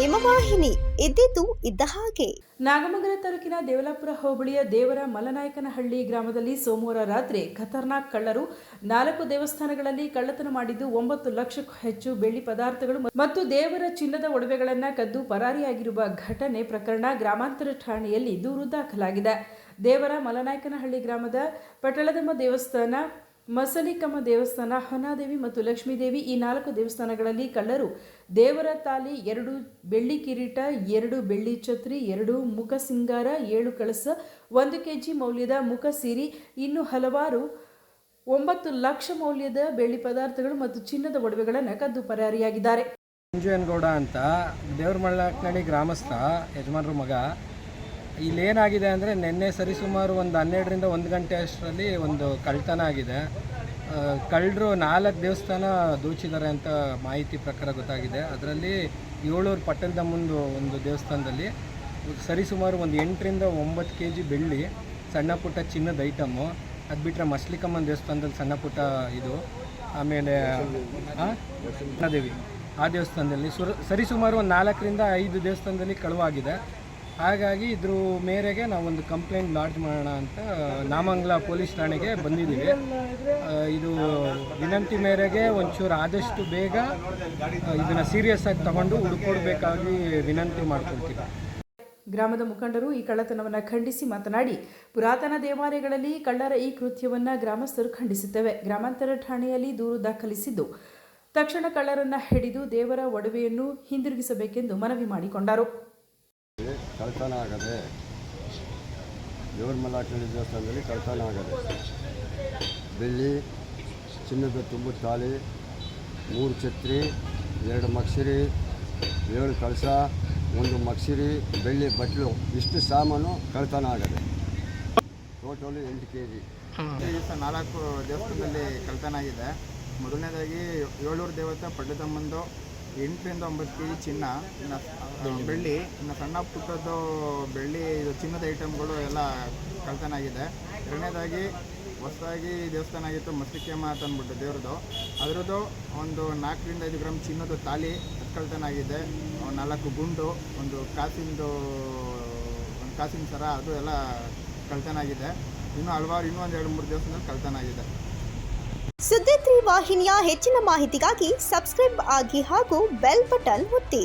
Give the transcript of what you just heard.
ಹಿಮವಾಹಿನಿ ಇದ್ದಿದ್ದು ಇದ್ದ ಹಾಗೆ. ನಾಗಮಂಗಲ ತಾಲೂಕಿನ ದೇವಲಾಪುರ ಹೋಬಳಿಯ ದೇವರ ಮಲನಾಯಕನಹಳ್ಳಿ ಗ್ರಾಮದಲ್ಲಿ ಸೋಮವಾರ ರಾತ್ರಿ ಖತರ್ನಾಕ್ ಕಳ್ಳರು 4 ದೇವಸ್ಥಾನಗಳಲ್ಲಿ ಕಳ್ಳತನ ಮಾಡಿದ್ದು 9 ಲಕ್ಷಕ್ಕೂ ಹೆಚ್ಚು ಬೆಳ್ಳಿ ಪದಾರ್ಥಗಳು ಮತ್ತು ದೇವರ ಚಿನ್ನದ ಒಡವೆಗಳನ್ನು ಕದ್ದು ಪರಾರಿಯಾಗಿರುವ ಘಟನೆ ಪ್ರಕರಣ ಗ್ರಾಮಾಂತರ ಠಾಣೆಯಲ್ಲಿ ದೂರು ದಾಖಲಾಗಿದೆ. ದೇವರ ಮಲನಾಯಕನಹಳ್ಳಿ ಗ್ರಾಮದ ಪಟಳದಮ್ಮ ದೇವಸ್ಥಾನ, ಮಸಲಿಕಮ್ಮ ದೇವಸ್ಥಾನ, ಹೊನ್ನಾದೇವಿ ಮತ್ತು ಲಕ್ಷ್ಮೀದೇವಿ ಈ 4 ದೇವಸ್ಥಾನಗಳಲ್ಲಿ ಕಳ್ಳರು ದೇವರ ತಾಲಿ, 2 ಬೆಳ್ಳಿ ಕಿರೀಟ, 2 ಬೆಳ್ಳಿ ಛತ್ರಿ, 2 ಮುಖ ಸಿಂಗಾರ, 7 ಕಳಸ, 1 ಕೆಜಿ ಮೌಲ್ಯದ ಮುಖ ಸೀರೆ, ಇನ್ನೂ ಹಲವಾರು 9 ಲಕ್ಷ ಮೌಲ್ಯದ ಬೆಳ್ಳಿ ಪದಾರ್ಥಗಳು ಮತ್ತು ಚಿನ್ನದ ಒಡವೆಗಳನ್ನು ಕದ್ದು ಪರಾರಿಯಾಗಿದ್ದಾರೆ. ಗೌಡ ಅಂತ ದೇವರ ಮಲನಾಯಕನಹಳ್ಳಿ ಗ್ರಾಮಸ್ಥ ಯಜಮಾನರ ಮಗ. ಇಲ್ಲೇನಾಗಿದೆ ಅಂದರೆ ನಿನ್ನೆ ಸರಿಸುಮಾರು ಒಂದು 12ರಿಂದ 1 ಗಂಟೆ ಅಷ್ಟರಲ್ಲಿ ಒಂದು ಕಳ್ಳತನ ಆಗಿದೆ. ಕಳ್ಳರು 4 ದೇವಸ್ಥಾನ ದೋಚಿದ್ದಾರೆ ಅಂತ ಮಾಹಿತಿ ಪ್ರಕಾರ ಗೊತ್ತಾಗಿದೆ. ಅದರಲ್ಲಿ ಏಳೂರು ಪಟ್ಟಣದಮ್ಮಂದು ಒಂದು ದೇವಸ್ಥಾನದಲ್ಲಿ ಸರಿಸುಮಾರು ಒಂದು 8ರಿಂದ 9 ಕೆಜಿ ಬೆಳ್ಳಿ, ಸಣ್ಣ ಪುಟ್ಟ ಚಿನ್ನದ ಐಟಮು. ಅದು ಬಿಟ್ಟರೆ ಮಸಲಿಕಮ್ಮನ ದೇವಸ್ಥಾನದಲ್ಲಿ ಸಣ್ಣ ಪುಟ್ಟ ಇದು, ಆಮೇಲೆ ದೇವಿ ಆ ದೇವಸ್ಥಾನದಲ್ಲಿ ಸರಿಸುಮಾರು ಒಂದು 4ರಿಂದ 5 ದೇವಸ್ಥಾನದಲ್ಲಿ ಕಳುವಾಗಿದೆ. ಹಾಗಾಗಿ ಇದ್ರ ಮೇರೆಗೆ ನಾವೊಂದು ಕಂಪ್ಲೇಂಟ್ ಲಾಡ್ಜ್ ಮಾಡೋಣ ಅಂತ ನಾಮಂಗಲ ಪೊಲೀಸ್ ಠಾಣೆಗೆ ಬಂದಿದ್ದೀವಿ. ಇದು ವಿನಂತಿ ಮೇರೆಗೆ ಒಂಚೂರು ಆದಷ್ಟು ಬೇಗ ಇದನ್ನು ಸೀರಿಯಸ್ ಆಗಿ ತಗೊಂಡು ಹುಡುಕೊಡ್ಬೇಕಾಗಿ ವಿನಂತಿ ಮಾಡ್ಕೊಳ್ತೀವಿ. ಗ್ರಾಮದ ಮುಖಂಡರು ಈ ಕಳ್ಳತನವನ್ನು ಖಂಡಿಸಿ ಮಾತನಾಡಿ, ಪುರಾತನ ದೇವಾಲಯಗಳಲ್ಲಿ ಕಳ್ಳರ ಈ ಕೃತ್ಯವನ್ನು ಗ್ರಾಮಸ್ಥರು ಖಂಡಿಸುತ್ತೇವೆ. ಗ್ರಾಮಾಂತರ ಠಾಣೆಯಲ್ಲಿ ದೂರು ದಾಖಲಿಸಿದ್ದು ತಕ್ಷಣ ಕಳ್ಳರನ್ನು ಹಿಡಿದು ದೇವರ ಒಡವೆಯನ್ನು ಹಿಂದಿರುಗಿಸಬೇಕೆಂದು ಮನವಿ ಮಾಡಿಕೊಂಡರು. ಕಳ್ಳತನ ಆಗದೆ ದೇವರ ಮಲನಾಯಕನಹಳ್ಳಿ ದೇವಸ್ಥಾನದಲ್ಲಿ ಕಳ್ಳತನ ಆಗದೆ ಬೆಳ್ಳಿ, ಚಿನ್ನದ ತುಂಬು ತಾಲಿ, 3 ಛತ್ರಿ, 2 ಮಕ್ಷಿರಿ, 7 ಕಳಸ, 1 ಮಕ್ಷಿರಿ, ಬೆಳ್ಳಿ ಬಟ್ಲು, ಇಷ್ಟು ಸಾಮಾನು ಕಳ್ಳತನ ಆಗದೆ. Totally 8 KG. 4 ದೇವಸ್ಥಾನದಲ್ಲಿ ಕಳ್ಳತನ ಆಗಿದೆ. ಮೊದಲನೇದಾಗಿ ಏಳೂರು ದೇವತೆ ಪಡ್ಡದಮ್ಮಂದು 8ರಿಂದ 9 ಕೆಜಿ ಚಿನ್ನ, ಬೆಳ್ಳಿ, ಇನ್ನು ಸಣ್ಣ ಪುಟ್ಟದ್ದು ಬೆಳ್ಳಿ ಚಿನ್ನದ ಐಟಮ್ಗಳು ಎಲ್ಲ ಕಳ್ಳತನ ಆಗಿದೆ. ಎರಡನೇದಾಗಿ ಹೊಸದಾಗಿ ದೇವಸ್ಥಾನ ಆಗಿತ್ತು ಮಸ್ತಿಕೆಮ್ಮ ಅಂತ ಅಂದ್ಬಿಟ್ಟು ದೇವ್ರದ್ದು, ಅದರದ್ದು ಒಂದು 4ರಿಂದ 5 ಗ್ರಾಮ್ ಚಿನ್ನದ ತಾಲಿ ಅದು ಕಳ್ಳತನ ಆಗಿದೆ. 4 ಗುಂಡು, ಒಂದು ಕಾಸಿನ ಸರ, ಅದು ಎಲ್ಲ ಕಳ್ಳತನ ಆಗಿದೆ. ಇನ್ನೂ ಹಲವಾರು ಒಂದು 2-3 ದೇವಸ್ಥಾನದಲ್ಲಿ ಕಳ್ಳತನ ಆಗಿದೆ. ಸುದ್ದಿ 3 ವಾಹಿನಿಯ ಹೆಚ್ಚಿನ ಮಾಹಿತಿಗಾಗಿ ಸಬ್ಸ್ಕ್ರೈಬ್ ಆಗಿ ಹಾಗೂ ಬೆಲ್ ಬಟನ್ ಒತ್ತಿ.